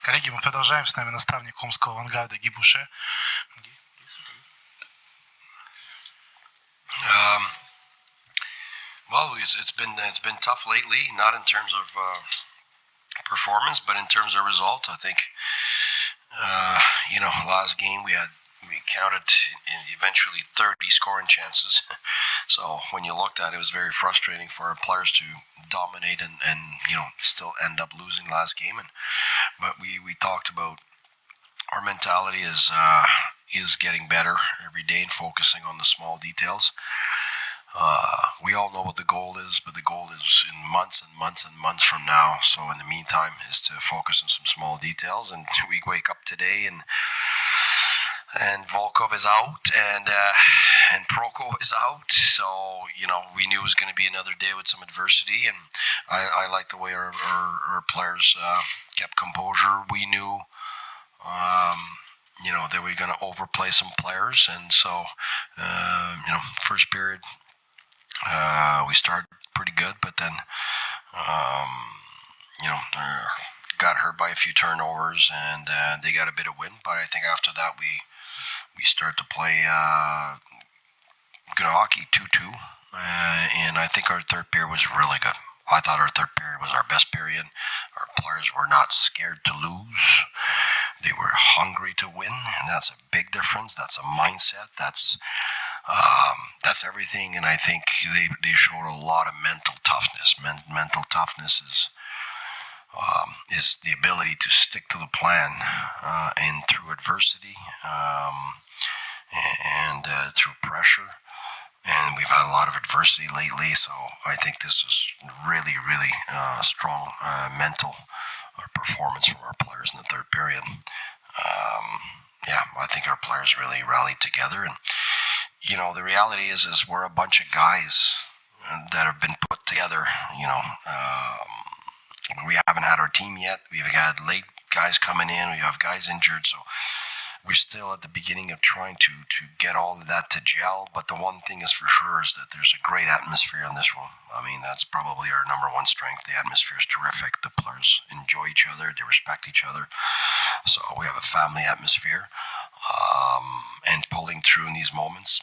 Коллеги, мы продолжаем. С нами наставник Омского Авангарда Ги Буше. Well, it's been tough lately, not in terms of performance, but in terms of result. I think last game we counted eventually 30 scoring chances. So when you looked at it, it was very frustrating for our players to dominate and still end up losing last game. But we talked about our mentality is getting better every day and focusing on the small details. We all know what the goal is, but the goal is in months and months and months from now. So in the meantime is to focus on some small details. And we wake up today and Volkov is out and Proko is out. So, we knew it was going to be another day with some adversity. And I like the way our players kept composure. We knew, that we were going to overplay some players. And so, first period, we started pretty good, but then, got hurt by a few turnovers and they got a bit of win. But I think after that, we started to play good hockey, 2-2. And I think our third period was really good. I thought our third period was our best period. Our players were not scared to lose. They were hungry to win, and that's a big difference. That's a mindset. That's everything, and I think they showed a lot of mental toughness. Mental toughness is the ability to stick to the plan and through adversity and through pressure. And we've had a lot of adversity lately, so I think this is really, really strong mental performance from our players in the third period. I think our players really rallied together. And, the reality is we're a bunch of guys that have been put together. We haven't had our team yet. We've had late guys coming in. We have guys injured, so we're still at the beginning of trying to get all of that to gel. But the one thing is for sure is that there's a great atmosphere in this room. I mean, that's probably our number one strength. The atmosphere is terrific. The players enjoy each other. They respect each other. So we have a family atmosphere. And pulling through in these moments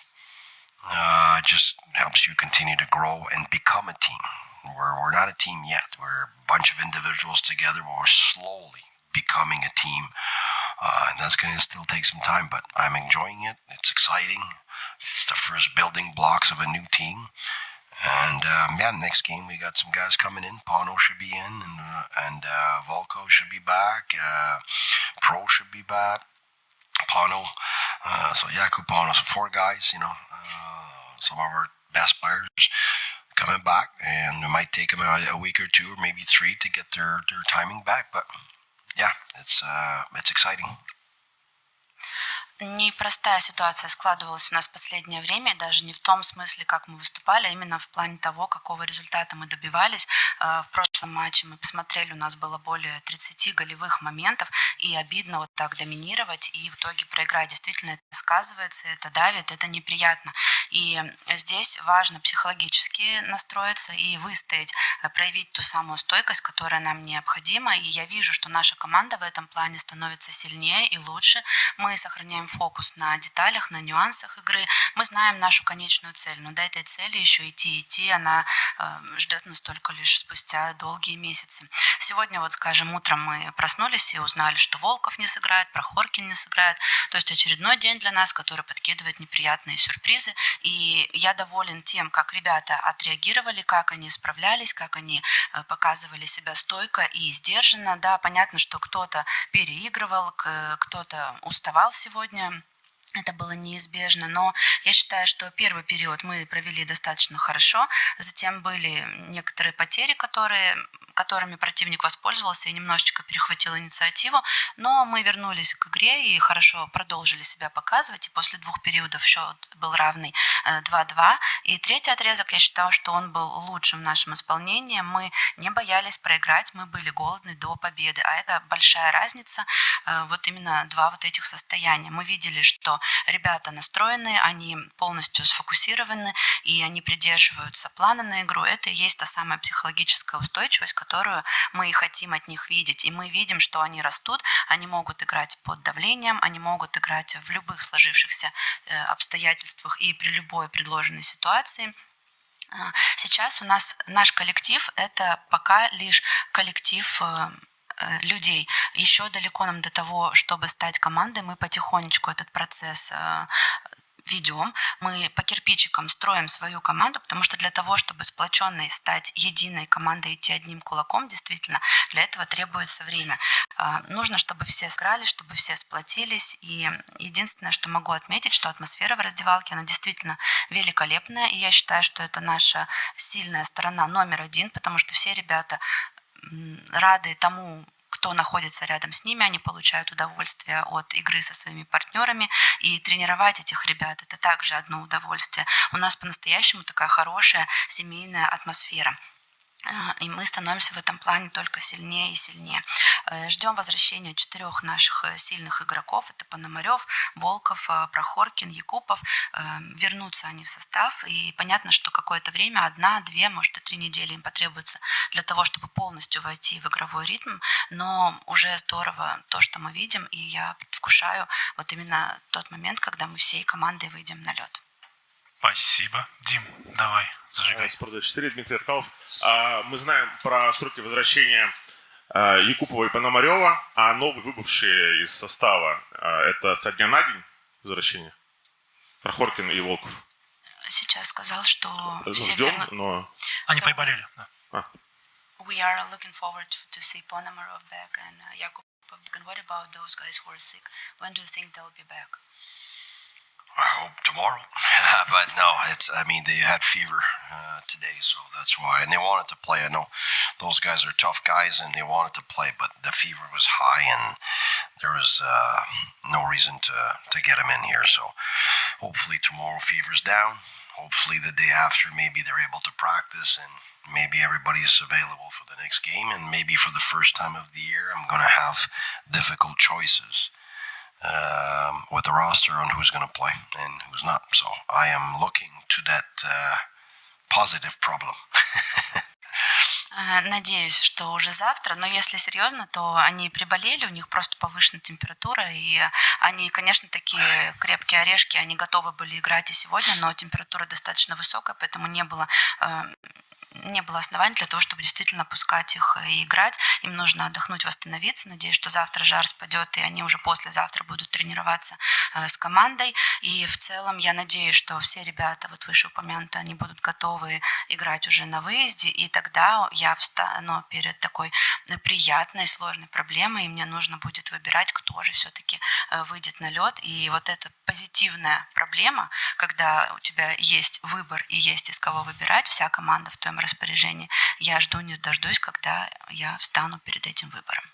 just helps you continue to grow and become a team. We're not a team yet. We're a bunch of individuals together, but we're slowly becoming a team. And that's going to still take some time, but I'm enjoying it. It's exciting. It's the first building blocks of a new team. And next game we got some guys coming in. Pano should be in, and Volkov should be back. Pro should be back. Pano, so Jakub Pano, so 4 guys. Some of our best players coming back, and it might take them a week or 2 or maybe 3 to get their timing back, but it's exciting. Непростая ситуация складывалась у нас в последнее время, даже не в том смысле, как мы выступали, а именно в плане того, какого результата мы добивались. В прошлом матче мы посмотрели, у нас было более 30 голевых моментов, и обидно вот так доминировать и в итоге проиграть. Действительно, это сказывается, это давит, это неприятно. И здесь важно психологически настроиться и выстоять, проявить ту самую стойкость, которая нам необходима. И я вижу, что наша команда в этом плане становится сильнее и лучше. Мы сохраняем фокус на деталях, на нюансах игры. Мы знаем нашу конечную цель, но до этой цели еще идти, она ждет нас только лишь спустя долгие месяцы. Сегодня, скажем, утром мы проснулись и узнали, что Волков не сыграет, Прохоркин не сыграет. То есть очередной день для нас, который подкидывает неприятные сюрпризы. И я доволен тем, как ребята отреагировали, как они справлялись, как они показывали себя стойко и сдержанно. Да, понятно, что кто-то переигрывал, кто-то уставал сегодня. Это было неизбежно, но я считаю, что первый период мы провели достаточно хорошо. Затем были некоторые потери, которыми противник воспользовался и немножечко перехватил инициативу. Но мы вернулись к игре и хорошо продолжили себя показывать. И после 2 периодов счет был равный 2-2. И третий отрезок, я считаю, что он был лучшим в нашем исполнении. Мы не боялись проиграть, мы были голодны до победы. А это большая разница, именно 2 этих состояния. Мы видели, что ребята настроены, они полностью сфокусированы, и они придерживаются плана на игру. Это и есть та самая психологическая устойчивость, которую мы хотим от них видеть. И мы видим, что они растут, они могут играть под давлением, они могут играть в любых сложившихся обстоятельствах и при любой предложенной ситуации. Сейчас у нас наш коллектив – это пока лишь коллектив людей. Еще далеко нам до того, чтобы стать командой. Мы потихонечку этот процесс ведем. Мы по кирпичикам строим свою команду, потому что для того, чтобы сплоченной стать единой командой, идти одним кулаком, действительно, для этого требуется время. Нужно, чтобы все сыграли, чтобы все сплотились. И единственное, что могу отметить, что атмосфера в раздевалке, она действительно великолепная. И я считаю, что это наша сильная сторона номер один, потому что все ребята рады тому, кто находится рядом с ними, они получают удовольствие от игры со своими партнерами, и тренировать этих ребят – это также одно удовольствие. У нас по-настоящему такая хорошая семейная атмосфера. И мы становимся в этом плане только сильнее и сильнее. Ждем возвращения 4 наших сильных игроков. Это Пономарев, Волков, Прохоркин, Якупов. Вернутся они в состав. И понятно, что какое-то время, 1, 2, может и 3 недели им потребуется для того, чтобы полностью войти в игровой ритм. Но уже здорово то, что мы видим. И я предвкушаю вот именно тот момент, когда мы всей командой выйдем на лед. Спасибо. Дим, давай, зажигай. Спорт 4, Дмитрий Аркалов. Мы знаем про сроки возвращения Якупова и Пономарева, а новые выбывшие из состава это со дня на день возвращение? Прохоркин и Волков. Сейчас сказал, что все ждем, но... Они приболели, да. We are looking forward to see Ponomarov back and Yakupov. And what about those guys who are sick? When do you think they'll be back? I hope tomorrow, but no, they had fever today, so that's why, and they wanted to play. I know those guys are tough guys, and they wanted to play, but the fever was high, and there was no reason to get them in here. So hopefully tomorrow fever's down. Hopefully the day after, maybe they're able to practice, and maybe everybody's available for the next game, and maybe for the first time of the year, I'm going to have difficult choices with the roster on who's going to play and who's not. So I am looking to that positive problem. Надеюсь, что уже завтра, но если серьезно, то они приболели, у них просто повышенная температура, и они, конечно, такие крепкие орешки, они готовы были играть и сегодня, но температура достаточно высокая, поэтому не было оснований для того, чтобы действительно пускать их и играть. Им нужно отдохнуть, восстановиться. Надеюсь, что завтра жар спадет, и они уже послезавтра будут тренироваться с командой. И в целом я надеюсь, что все ребята, вот вышеупомянутые, они будут готовы играть уже на выезде, и тогда я встану перед такой приятной, сложной проблемой, и мне нужно будет выбирать, кто же все-таки выйдет на лед. И вот эта позитивная проблема, когда у тебя есть выбор и есть из кого выбирать, вся команда в твоем распоряжении. Я жду, не дождусь, когда я встану перед этим выбором.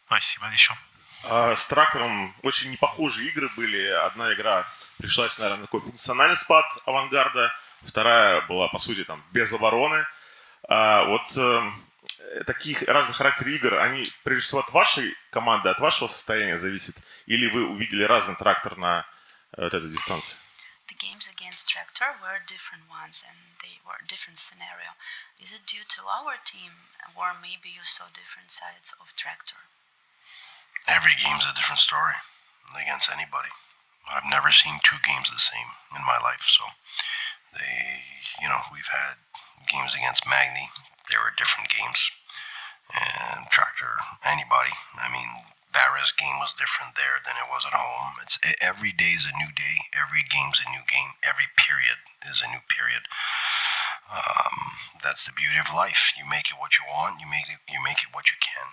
Спасибо. Еще. С Трактором очень непохожие игры были. Одна игра пришлась, наверное, на такой функциональный спад Авангарда. Вторая была, по сути, там, без обороны. Таких разных характеров игр, они, прежде всего, от вашей команды, от вашего состояния зависят? Или вы увидели разный Трактор на вот этой дистанции? The games against Tractor were different ones and they were a different scenario. Is it due to our team or maybe you saw different sides of Tractor? Every game's a different story against anybody. I've never seen 2 games the same in my life. So we've had games against Magni. They were different games. And Tractor, anybody. I mean, Barra's game was different there than it was at home. Every day is a new day. Every game's a new game. Every period is a new period. That's the beauty of life. You make it what you want. You make it what you can.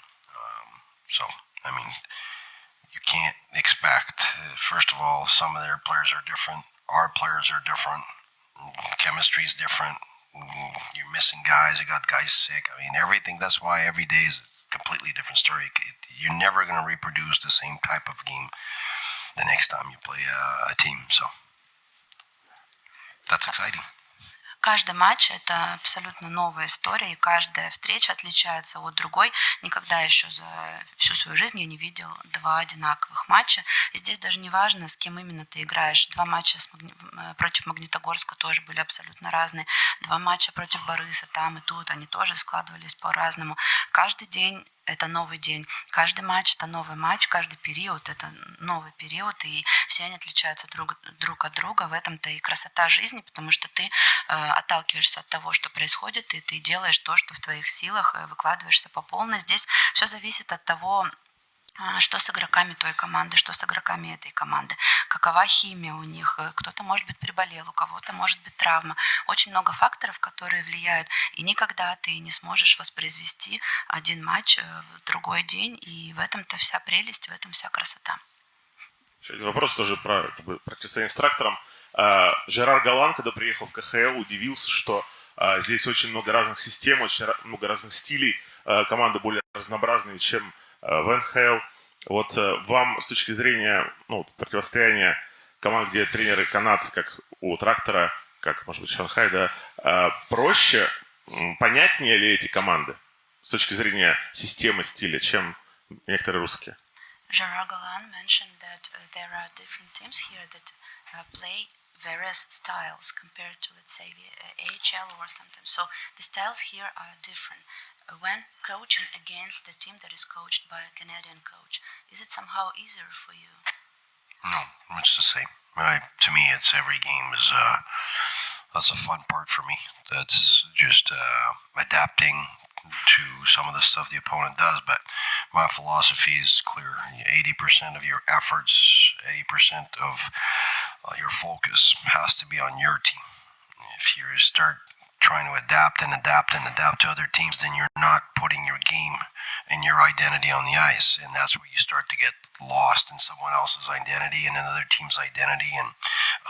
You can't expect. First of all, some of their players are different. Our players are different. Chemistry is different. You're missing guys. You got guys sick. Everything. That's why every day is a completely different story. You're never going to reproduce the same type of game the next time you play a team. So that's exciting. Каждый матч – это абсолютно новая история, и каждая встреча отличается от другой. Никогда еще за всю свою жизнь я не видел два одинаковых матча. И здесь даже не важно, с кем именно ты играешь. Два матча против Магнитогорска тоже были абсолютно разные. Два матча против Бориса там и тут, они тоже складывались по-разному. Каждый день это новый день. Каждый матч – это новый матч, каждый период – это новый период, и все они отличаются друг от друга. В этом-то и красота жизни, потому что ты отталкиваешься от того, что происходит, и ты делаешь то, что в твоих силах, выкладываешься по полной. Здесь все зависит от того, что с игроками той команды, что с игроками этой команды, какова химия у них, кто-то, может быть, приболел, у кого-то, может быть, травма. Очень много факторов, которые влияют, и никогда ты не сможешь воспроизвести один матч в другой день, и в этом-то вся прелесть, в этом вся красота. Еще один вопрос тоже про противостояние с Трактором. Жерар Галан, когда приехал в КХЛ, удивился, что здесь очень много разных систем, очень много разных стилей, команды более разнообразные, чем в НХЛ. Вот вам с точки зрения противостояния команд, где тренеры канадцы, как у Трактора, как, может быть, Шанхай, да, проще, понятнее ли эти команды с точки зрения системы, стиля, чем некоторые русские? Gerard Galland mentioned that there are different teams here that play various styles compared to, let's say, the AHL or something. So the styles here are different. When coaching against the team that is coached by a Canadian coach, is it somehow easier for you? No, it's the same. To me, it's every game is that's a fun part for me. That's just adapting to some of the stuff the opponent does. But my philosophy is clear: 80% of your efforts, 80% of your focus has to be on your team. If you start trying to adapt to other teams, then you're not putting your game and your identity on the ice, and that's where you start to get lost in someone else's identity and another team's identity and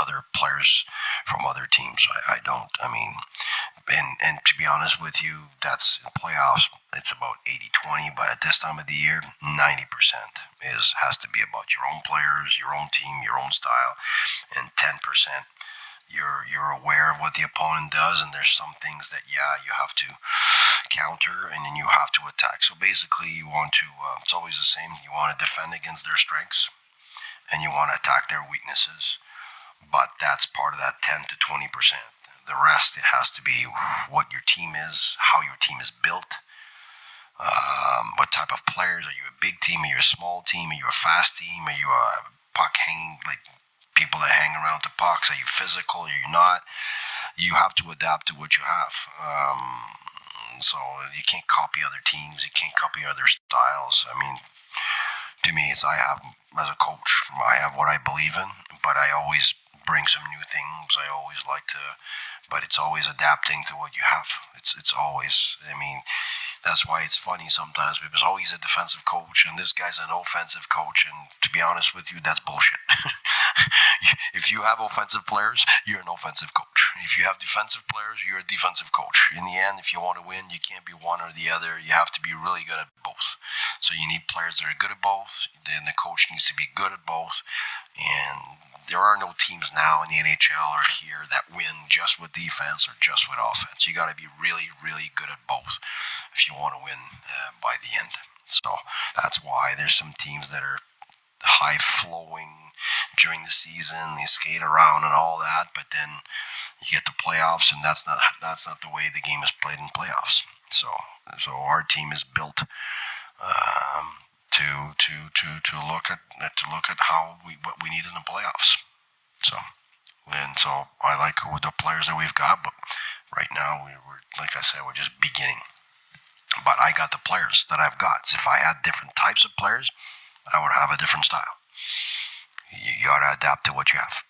other players from other teams. I don't. I mean, and to be honest with you, that's in playoffs. It's about 80-20, but at this time of the year, 90% has to be about your own players, your own team, your own style, and 10%. You're aware of what the opponent does, and there's some things that you have to counter, and then you have to attack. So basically, you want to. It's always the same. You want to defend against their strengths, and you want to attack their weaknesses. But that's part of that 10 to 20%. The rest, it has to be what your team is, how your team is built. What type of players are you? A big team? Are you a small team? Are you a fast team? Are you a puck hanging people that hang around the pucks? Are you physical? Are you not? You have to adapt to what you have. So you can't copy other teams. You can't copy other styles. I mean, to me, as a coach, I have what I believe in, but I always bring some new things. I always like to, but it's always adapting to what you have. It's always, I mean, that's why it's funny sometimes because he's a defensive coach and this guy's an offensive coach, and to be honest with you, that's bullshit. If you have offensive players, you're an offensive coach. If you have defensive players, you're a defensive coach. In the end, if you want to win, you can't be one or the other. You have to be really good at both. So you need players that are good at both, then the coach needs to be good at both. And there are no teams now in the NHL or here that win just with defense or just with offense. You got to be really, really good at both if you want to win by the end. So that's why there's some teams that are high flowing during the season. They skate around and all that, but then you get the playoffs, and that's not the way the game is played in playoffs. So our team is built to look at what we need in the playoffs. So I like the players that we've got, but right now we're like I said, we're just beginning. But I got the players that I've got. So if I had different types of players, I would have a different style. You gotta adapt to what you have.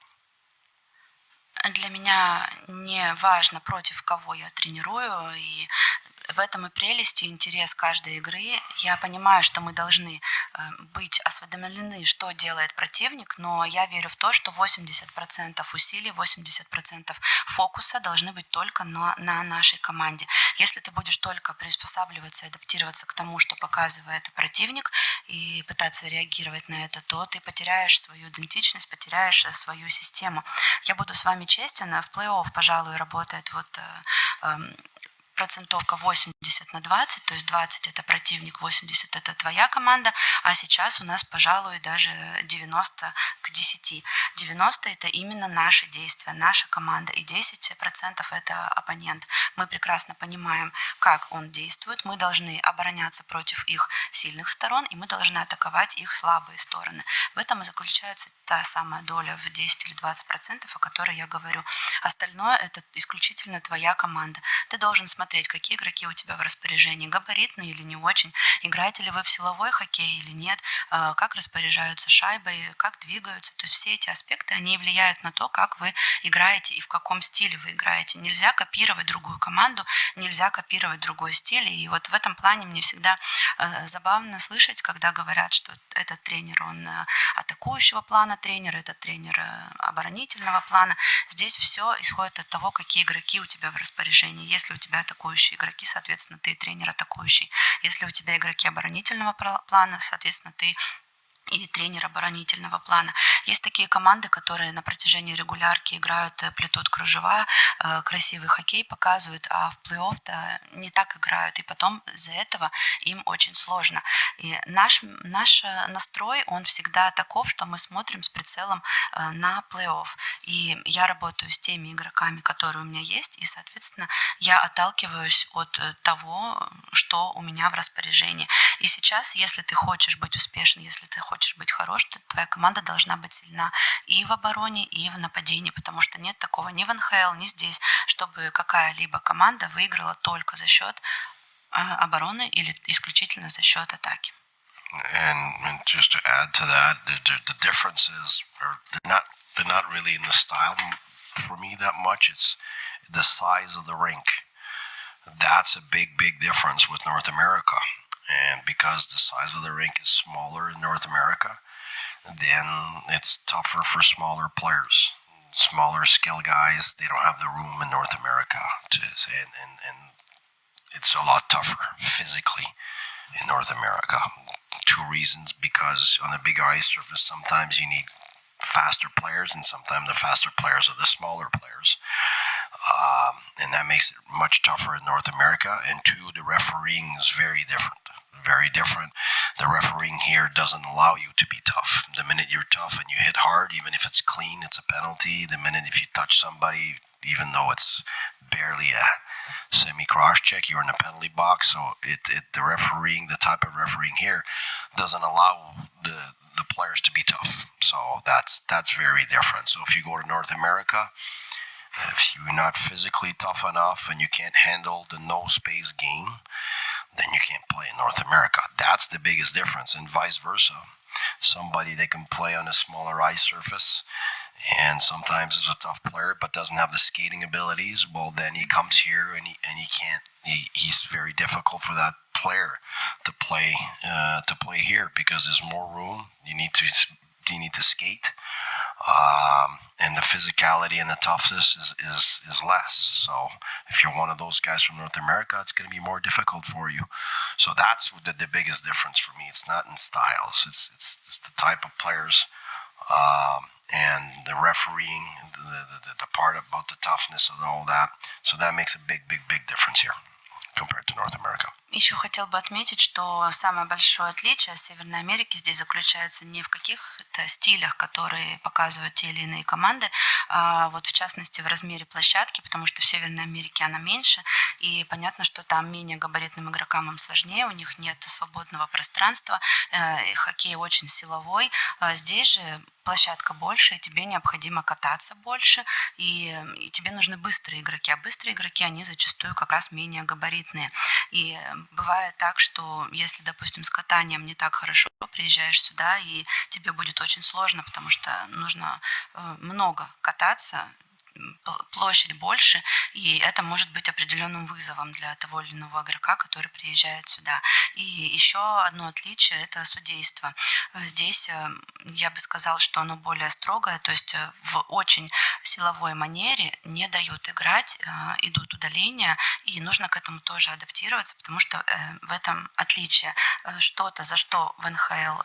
Для меня не важно, против кого я тренирую, и в этом и прелесть и интерес каждой игры. Я понимаю, что мы должны быть осведомлены, что делает противник, но я верю в то, что 80% усилий, 80% фокуса должны быть только на нашей команде. Если ты будешь только приспосабливаться, адаптироваться к тому, что показывает противник, и пытаться реагировать на это, то ты потеряешь свою идентичность, потеряешь свою систему. Я буду с вами честен, в плей-офф, пожалуй, работает процентовка 80/20, то есть 20 это противник, 80 это твоя команда, а сейчас у нас, пожалуй, даже 90/10. 90 это именно наши действия, наша команда, и 10% это оппонент. Мы прекрасно понимаем, как он действует, мы должны обороняться против их сильных сторон, и мы должны атаковать их слабые стороны. В этом и заключается та самая доля в 10 или 20%, о которой я говорю. Остальное это исключительно твоя команда. Ты должен смотреть, какие игроки у тебя в распоряжении, габаритные или не очень, играете ли вы в силовой хоккей или нет, как распоряжаются шайбой, как двигаются. То есть все эти аспекты, они влияют на то, как вы играете и в каком стиле вы играете. Нельзя копировать другую команду, нельзя копировать другой стиль. И вот в этом плане мне всегда забавно слышать, когда говорят, что этот тренер, он атакующего плана тренер, этот тренер оборонительного плана. Здесь все исходит от того, какие игроки у тебя в распоряжении. Если у тебя атакующие игроки, соответственно, ты тренер атакующий. Если у тебя игроки оборонительного плана, соответственно, ты и тренер оборонительного плана. Есть такие команды, которые на протяжении регулярки играют, плетут кружева, красивый хоккей показывают, а в плей-офф-то не так играют, и потом из-за этого им очень сложно. И наш настрой, он всегда таков, что мы смотрим с прицелом на плей-офф. И я работаю с теми игроками, которые у меня есть, и, соответственно, я отталкиваюсь от того, что у меня в распоряжении. И сейчас, если ты хочешь быть успешным, если ты хочешь быть хорош, то твоя команда должна быть сильна и в обороне, и в нападении, потому что нет такого ни в НХЛ, ни здесь, чтобы какая-либо команда выиграла только за счет обороны или исключительно за счет атаки. And just to add to that, the difference is they're not really in the style for me that much. It's the size of the rink. That's a big difference with North America. And because the size of the rink is smaller in North America, then it's tougher for smaller players. Smaller skill guys, they don't have the room in North America and it's a lot tougher physically in North America. Two reasons: because on a big ice surface, sometimes you need faster players, and sometimes the faster players are the smaller players. And that makes it much tougher in North America. And two, the refereeing is very different. Very different. The refereeing here doesn't allow you to be tough. The minute you're tough and you hit hard, even if it's clean, it's a penalty. The minute if you touch somebody, even though it's barely a semi-cross check, you're in a penalty box. So the refereeing, the type of refereeing here, doesn't allow the players to be tough. So that's very different. So if you go to North America, if you're not physically tough enough and you can't handle the no space game, then you can't play in North America. That's the biggest difference, and vice versa. Somebody that can play on a smaller ice surface and sometimes is a tough player but doesn't have the skating abilities, well, then he comes here and he can't. He's very difficult for that player to play here because there's more room. You need to skate. And the physicality and the toughness is less. So if you're one of those guys from North America, it's going to be more difficult for you. So that's the biggest difference for me. It's not in styles. It's the type of players and the refereeing, the part about the toughness and all that. So that makes a big difference here compared to North America. Еще хотел бы отметить, что самое большое отличие Северной Америки здесь заключается не в каких-то стилях, которые показывают те или иные команды, а вот в частности в размере площадки, потому что в Северной Америке она меньше, и понятно, что там менее габаритным игрокам им сложнее, у них нет свободного пространства, хоккей очень силовой, здесь же площадка больше, и тебе необходимо кататься больше, и тебе нужны быстрые игроки, а быстрые игроки, они зачастую как раз менее габаритные. И бывает так, что если, допустим, с катанием не так хорошо, приезжаешь сюда, и тебе будет очень сложно, потому что нужно много кататься, площадь больше, и это может быть определенным вызовом для того или иного игрока, который приезжает сюда. И еще одно отличие – это судейство. Здесь я бы сказал, что оно более строгое, то есть в очень силовой манере не дают играть, идут удаления, и нужно к этому тоже адаптироваться, потому что в этом отличие. Что-то, за что в НХЛ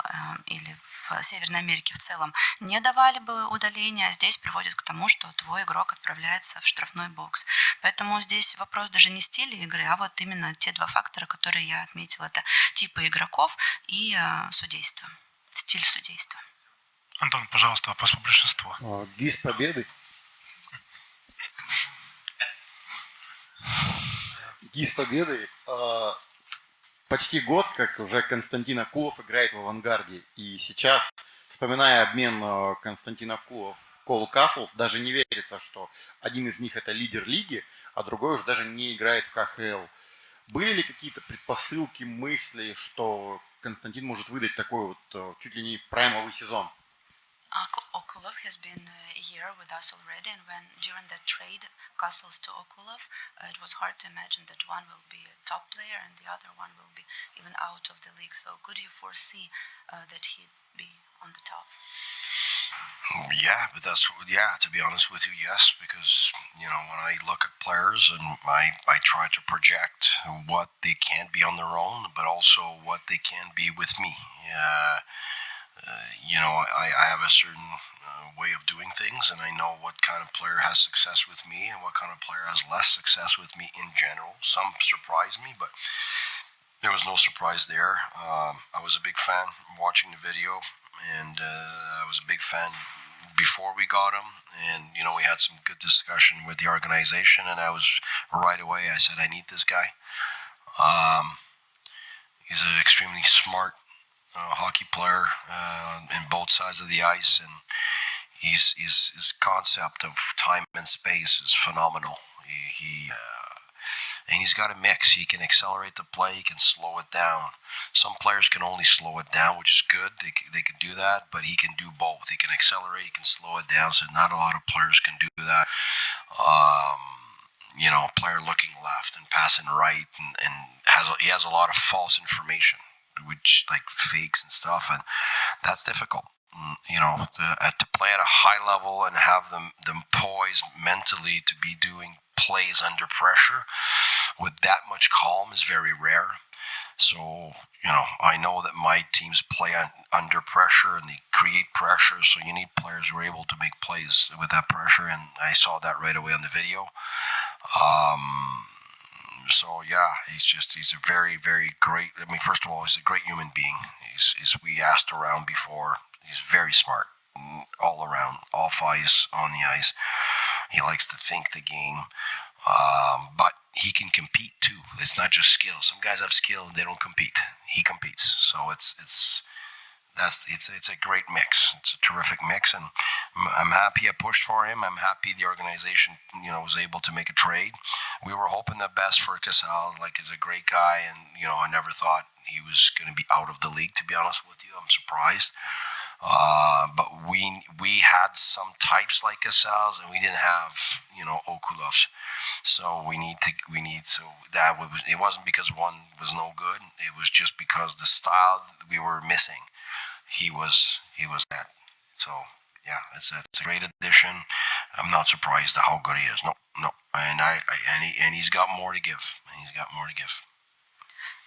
или в Северной Америке в целом не давали бы удаления, здесь приводит к тому, что твой игрок отправляется в штрафной бокс. Поэтому здесь вопрос даже не стиля игры, а вот именно те два фактора, которые я отметила. Это типы игроков и судейство, стиль судейства. Антон, пожалуйста, вопрос по большинству. Ги с победой. Ги с победой. Почти год, как уже Константин Акулов играет в «Авангарде». И сейчас, вспоминая обмен Константина Акулов Кол Каслс, даже не верится, что один из них это лидер лиги, а другой уже даже не играет в КХЛ. Были ли какие-то предпосылки, мысли, что Константин может выдать такой вот чуть ли не праймовый сезон? Okulov has been a year with us already, and when during that trade, Castles to Okulov, it was hard to imagine that one will be a top player and the other one will be even out of the league. So could you foresee that he'd be on the top? Yeah, but to be honest with you, yes, because, when I look at players and I try to project what they can be on their own, but also what they can be with me. I have a certain way of doing things, and I know what kind of player has success with me and what kind of player has less success with me in general. Some surprise me, but there was no surprise there. I was a big fan watching the video, and I was a big fan before we got him, and we had some good discussion with the organization, and I was right away, I said, I need this guy. He's an extremely smart hockey player in both sides of the ice, and his concept of time and space is phenomenal. And he's got a mix. He can accelerate the play. He can slow it down. Some players can only slow it down, which is good. They can do that, but he can do both. He can accelerate. He can slow it down. So not a lot of players can do that. A player looking left and passing right, and he has a lot of false information, which like fakes and stuff, and that's difficult. To play at a high level and have them poised mentally to be doing plays under pressure with that much calm is very rare. So, I know that my teams play under pressure and they create pressure, so you need players who are able to make plays with that pressure, and I saw that right away on the video. So yeah, he's a very, very great. I mean, first of all, he's a great human being. We asked around before. He's very smart, all around, off ice, on the ice. He likes to think the game, but he can compete too. It's not just skill. Some guys have skill and they don't compete. He competes, so it's a great mix. It's a terrific mix, and I'm happy I pushed for him. I'm happy the organization, was able to make a trade. We were hoping the best for Casal. He's a great guy, and I never thought he was going to be out of the league. To be honest with you, I'm surprised. But we had some types like Casal's, and we didn't have Okulovs. So it wasn't because one was no good. It was just because the style that we were missing. He was that. So yeah, it's a great addition. I'm not surprised at how good he is. No, and he's got more to give.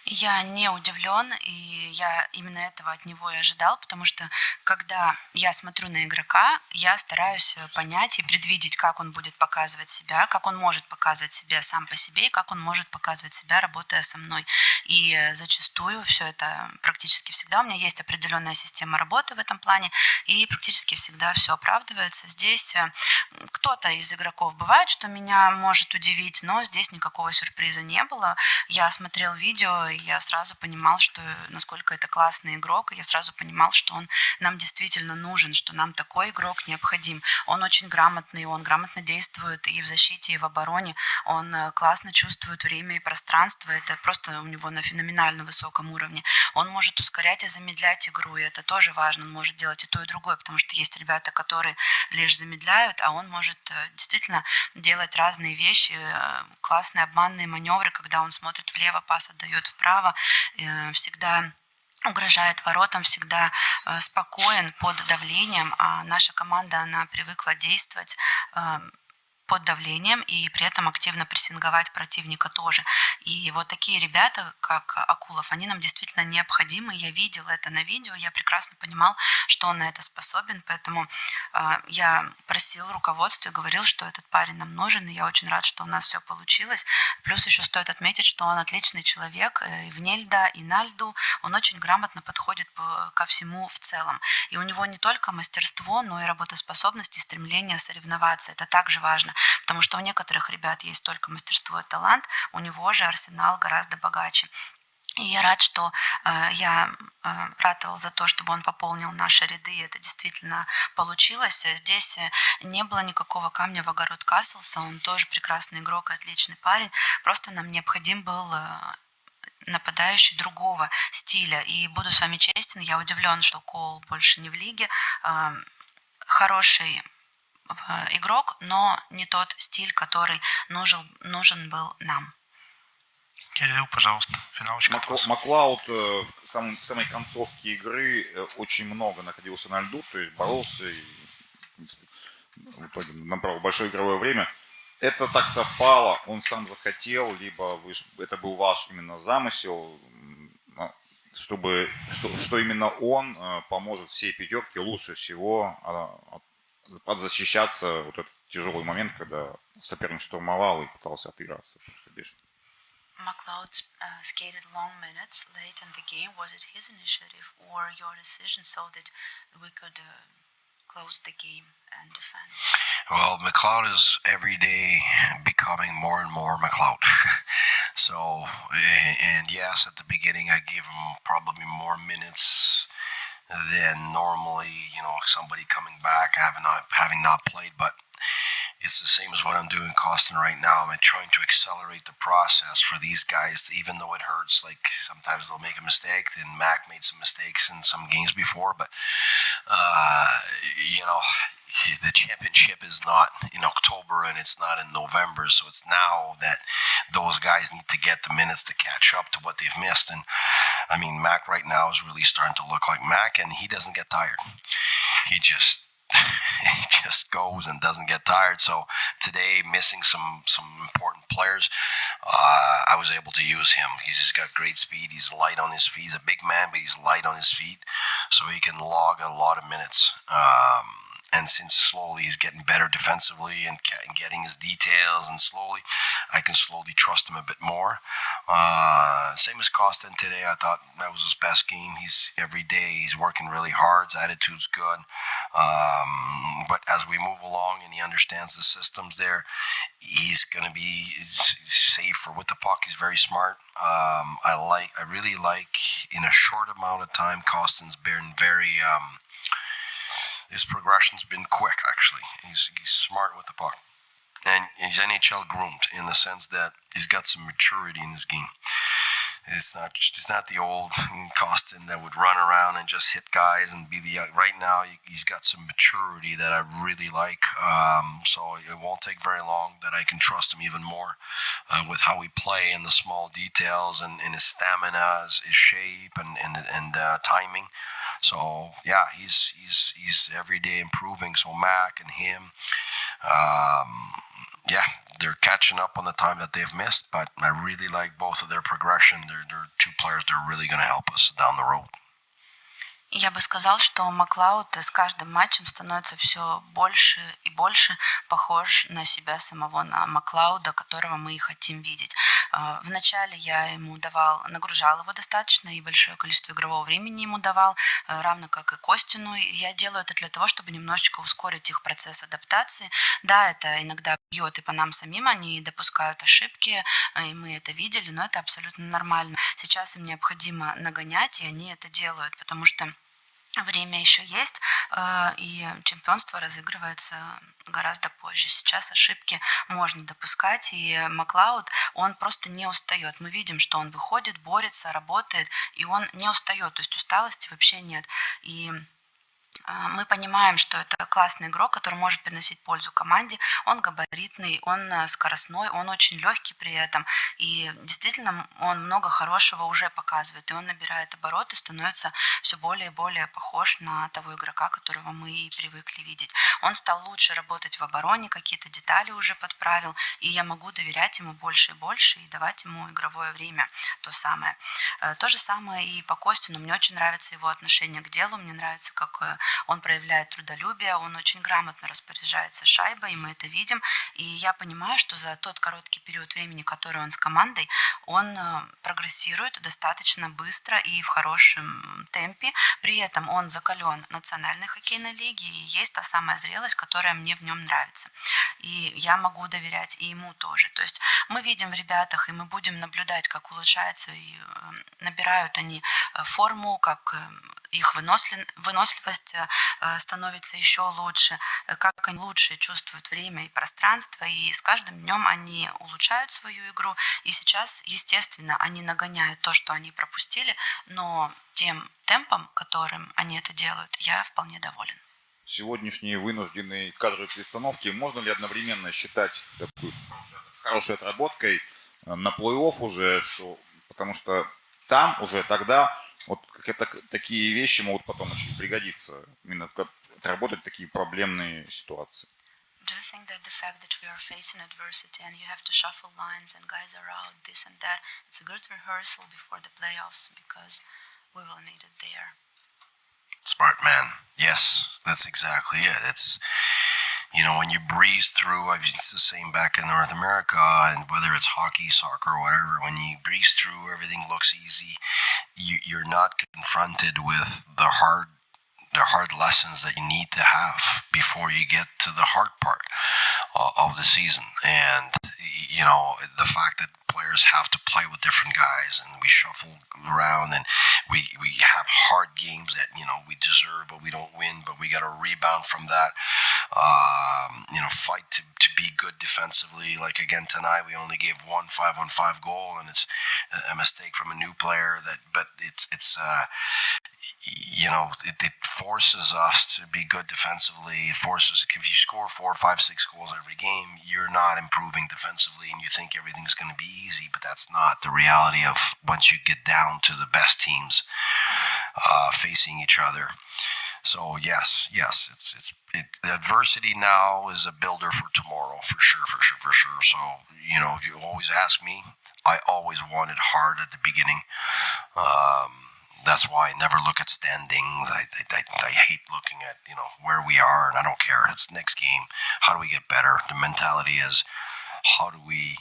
Я не удивлен, и я именно этого от него и ожидал, потому что, когда я смотрю на игрока, я стараюсь понять и предвидеть, как он будет показывать себя, как он может показывать себя сам по себе, и как он может показывать себя, работая со мной. И зачастую все это практически всегда. У меня есть определенная система работы в этом плане, и практически всегда все оправдывается. Здесь кто-то из игроков бывает, что меня может удивить, но здесь никакого сюрприза не было. Я смотрел видео, я сразу понимал, что насколько это классный игрок, и я сразу понимал, что он нам действительно нужен, что нам такой игрок необходим. Он очень грамотный, он грамотно действует и в защите, и в обороне, он классно чувствует время и пространство, это просто у него на феноменально высоком уровне. Он может ускорять и замедлять игру, и это тоже важно, он может делать и то, и другое, потому что есть ребята, которые лишь замедляют, а он может действительно делать разные вещи, классные обманные маневры, когда он смотрит влево, пас отдает вправо, всегда угрожает воротам, всегда спокоен под давлением, а наша команда, она привыкла действовать под давлением и при этом активно прессинговать противника тоже. И вот такие ребята, как Акулов, они нам действительно необходимы. Я видела это на видео, я прекрасно понимал, что он на это способен, поэтому я просил руководство и говорил, что этот парень нам нужен, и я очень рад, что у нас все получилось. Плюс еще стоит отметить, что он отличный человек и вне льда, и на льду. Он очень грамотно подходит ко всему в целом. И у него не только мастерство, но и работоспособность и стремление соревноваться. Это также важно. Потому что у некоторых ребят есть только мастерство и талант, у него же арсенал гораздо богаче. И я рад, что я ратовал за то, чтобы он пополнил наши ряды, и это действительно получилось. Здесь не было никакого камня в огород Каслса, он тоже прекрасный игрок и отличный парень, просто нам необходим был нападающий другого стиля. И буду с вами честен, я удивлен, что Коул больше не в лиге. Хороший игрок, но не тот стиль, который нужен был нам. Кирилл, пожалуйста, финалочка от вас. Маклауд в самой концовке игры очень много находился на льду, то есть боролся и в итоге набрал большое игровое время. Это так совпало, он сам захотел, либо это был ваш именно замысел, что именно он поможет всей пятерке лучше всего защищаться вот этот тяжелый момент, когда соперник штурмовал и пытался отыграться. McLeod skated long minutes late in the game. Was it his initiative or your decision so that we could close the game and defend? Well, McLeod is every day becoming more and more McLeod. So, and yes, at the beginning I gave him probably more minutes than normally, somebody coming back having not played, but it's the same as what I'm doing Costin right now. I'm trying to accelerate the process for these guys, even though it hurts. Like sometimes they'll make a mistake. And Mac made some mistakes in some games before, but the championship is not in October and it's not in November, so it's now that those guys need to get the minutes to catch up to what they've missed. And I mean, Mac right now is really starting to look like Mac, and he doesn't get tired. He just goes and doesn't get tired. So today, missing some important players, I was able to use him. He's just got great speed. He's light on his feet. He's a big man, but he's light on his feet, so he can log a lot of minutes. And since slowly he's getting better defensively and getting his details, and slowly I can slowly trust him a bit more. Same as Costin today. I thought that was his best game. Every day he's working really hard. His attitude's good. But as we move along and he understands the systems there, he's going to be safer with the puck. He's very smart. I really like in a short amount of time, Costin's been very... his progression's been quick, actually. He's smart with the puck. And he's NHL groomed in the sense that he's got some maturity in his game. He's not the old Costin that would run around and just hit guys and be the... Right now, he's got some maturity that I really like. So it won't take very long that I can trust him even more with how we play and the small details and his stamina, his shape and timing. So yeah, he's every day improving. So Mac and him, they're catching up on the time that they've missed, but I really like both of their progression. They're two players that are really going to help us down the road. Я бы сказал, что Маклауд с каждым матчем становится все больше и больше похож на себя самого, на Маклауда, которого мы и хотим видеть. Вначале я ему нагружал его достаточно, и большое количество игрового времени ему давал, равно как и Костину. Я делаю это для того, чтобы немножечко ускорить их процесс адаптации. Да, это иногда бьет и по нам самим, они допускают ошибки, и мы это видели, но это абсолютно нормально. Сейчас им необходимо нагонять, и они это делают, потому что время еще есть, и чемпионство разыгрывается гораздо позже. Сейчас ошибки можно допускать, и Маклауд, он просто не устает. Мы видим, что он выходит, борется, работает, и он не устает, то есть усталости вообще нет. И мы понимаем, что это классный игрок, который может приносить пользу команде. Он габаритный, он скоростной, он очень легкий при этом. И действительно, он много хорошего уже показывает. И он набирает обороты, становится все более и более похож на того игрока, которого мы и привыкли видеть. Он стал лучше работать в обороне, какие-то детали уже подправил. И я могу доверять ему больше и больше и давать ему игровое время. То самое. То же самое и по Костину. Мне очень нравится его отношение к делу. Мне нравится, как он проявляет трудолюбие, он очень грамотно распоряжается шайбой, и мы это видим. И я понимаю, что за тот короткий период времени, который он с командой, он прогрессирует достаточно быстро и в хорошем темпе. При этом он закален национальной хоккейной лиги, и есть та самая зрелость, которая мне в нем нравится. И я могу доверять и ему тоже. То есть мы видим в ребятах, и мы будем наблюдать, как улучшается и набирают они форму, как их выносливость становится еще лучше, как они лучше чувствуют время и пространство, и с каждым днем они улучшают свою игру, и сейчас, естественно, они нагоняют то, что они пропустили, но тем темпом, которым они это делают, я вполне доволен. Сегодняшние вынужденные кадровые перестановки можно ли одновременно считать такой хорошей отработкой на плей-офф уже, потому что там уже тогда вот такие вещи могут потом очень пригодиться, именно отработать такие проблемные ситуации. Do you think that the fact that we are facing adversity and you have to shuffle lines and guys are out, this and that, it's a good rehearsal before the playoffs because we will need it there? Smart man. Yes, that's exactly it. It's, when you breeze through, it's the same back in North America, and whether it's hockey, soccer, or whatever, when you breeze through, everything looks easy. You're not confronted with the hard lessons that you need to have before you get to the hard part of the season. And, the fact that players have to play with different guys and we shuffle around and we have hard games that, we deserve, but we don't win, but we got to rebound from that. Fight to be good defensively. Like again tonight, we only gave one 5-on-5 goal, and it's a mistake from a new player. But it forces us to be good defensively. It forces, if you score 4, 5, 6 goals every game, you're not improving defensively, and you think everything's going to be easy, but that's not the reality of once you get down to the best teams facing each other. So yes, adversity now is a builder for tomorrow, for sure. So, if you always ask me, I always wanted hard at the beginning. That's why I never look at standings. I hate looking at, where we are, and I don't care. It's next game. How do we get better? The mentality is, how do we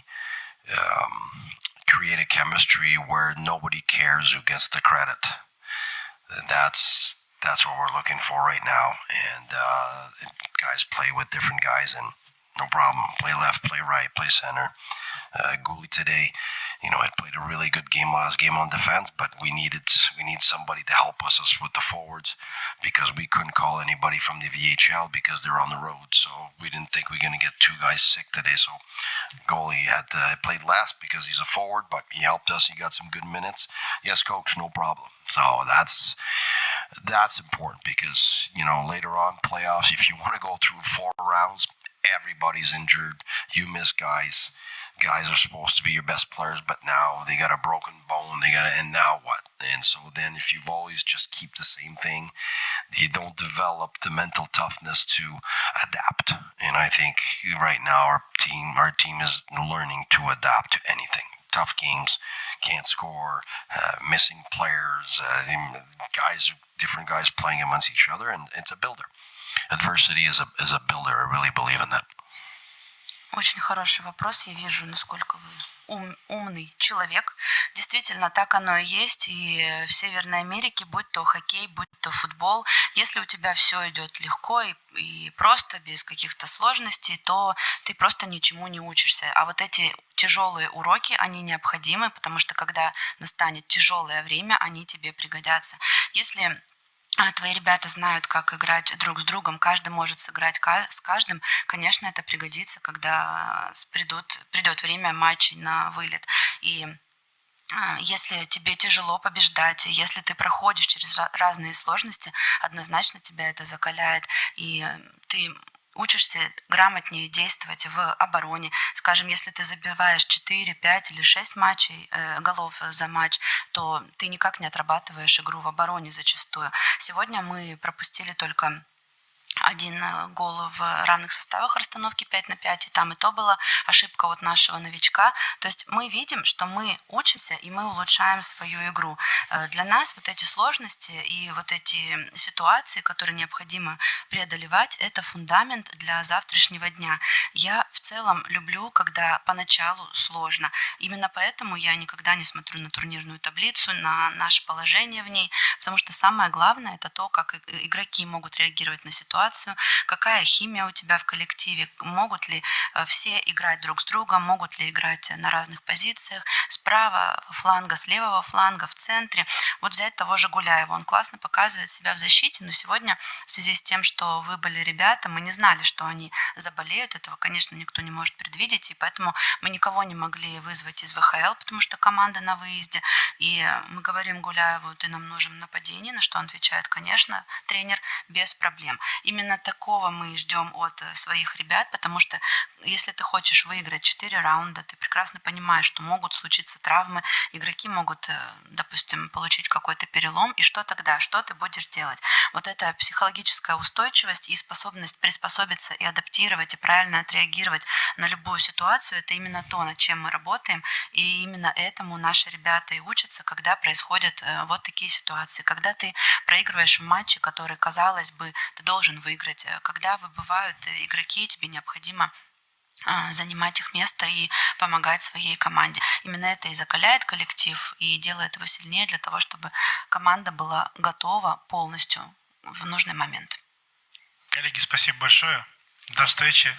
create a chemistry where nobody cares who gets the credit? That's what we're looking for right now. And guys play with different guys, and no problem. Play left, play right, play center. Goalie today, had played a really good game last game on defense, but we need somebody to help us with the forwards, because we couldn't call anybody from the VHL because they're on the road. So we didn't think we were going to get 2 guys sick today. So goalie had played last because he's a forward, but he helped us. He got some good minutes. Yes, coach, no problem. So that's important, because later on playoffs, if you want to go through 4 rounds, everybody's injured. You miss guys. Guys are supposed to be your best players, but now they got a broken bone. And now what? And so then, if you've always just keep the same thing, you don't develop the mental toughness to adapt. And I think right now our team is learning to adapt to anything. Tough games, can't score, missing players, different guys playing amongst each other, and it's a builder. Adversity is a builder. I really believe in that. Очень хороший вопрос. Я вижу, насколько вы умный человек. Действительно, так оно и есть. И в Северной Америке, будь то хоккей, будь то футбол, если у тебя все идет легко и просто, без каких-то сложностей, то ты просто ничему не учишься. А вот эти тяжелые уроки, они необходимы, потому что когда настанет тяжелое время, они тебе пригодятся. Если твои ребята знают, как играть друг с другом, каждый может сыграть с каждым, конечно, это пригодится, когда придет время матчей на вылет. И если тебе тяжело побеждать, если ты проходишь через разные сложности, однозначно тебя это закаляет, и ты учишься грамотнее действовать в обороне. Скажем, если ты забиваешь 4, 5 или 6 голов за матч, то ты никак не отрабатываешь игру в обороне зачастую. Сегодня мы пропустили только один гол в равных составах расстановки 5-5, и там и то была ошибка от нашего новичка. То есть мы видим, что мы учимся и мы улучшаем свою игру. Для нас вот эти сложности и вот эти ситуации, которые необходимо преодолевать, это фундамент для завтрашнего дня. Я в целом люблю, когда поначалу сложно. Именно поэтому я никогда не смотрю на турнирную таблицу, на наше положение в ней, потому что самое главное это то, как игроки могут реагировать на ситуацию, какая химия у тебя в коллективе, могут ли все играть друг с другом, могут ли играть на разных позициях, справа фланга, с левого фланга, в центре. Вот взять того же Гуляева, он классно показывает себя в защите, но сегодня в связи с тем, что выбыли ребята, мы не знали, что они заболеют, этого, конечно, никто не может предвидеть, и поэтому мы никого не могли вызвать из ВХЛ, потому что команда на выезде, и мы говорим Гуляеву, ты нам нужен в нападении, на что он отвечает, конечно, тренер, без проблем. Именно такого мы ждем от своих ребят, потому что если ты хочешь выиграть 4 раунда, ты прекрасно понимаешь, что могут случиться травмы, игроки могут, допустим, получить какой-то перелом, и что тогда? Что ты будешь делать? Вот эта психологическая устойчивость и способность приспособиться и адаптировать, и правильно отреагировать на любую ситуацию, это именно то, над чем мы работаем, и именно этому наши ребята и учатся, когда происходят вот такие ситуации, когда ты проигрываешь в матче, который, казалось бы, ты должен выиграть, когда выбывают игроки, тебе необходимо занимать их место и помогать своей команде. Именно это и закаляет коллектив и делает его сильнее для того, чтобы команда была готова полностью в нужный момент. Коллеги, спасибо большое. До встречи.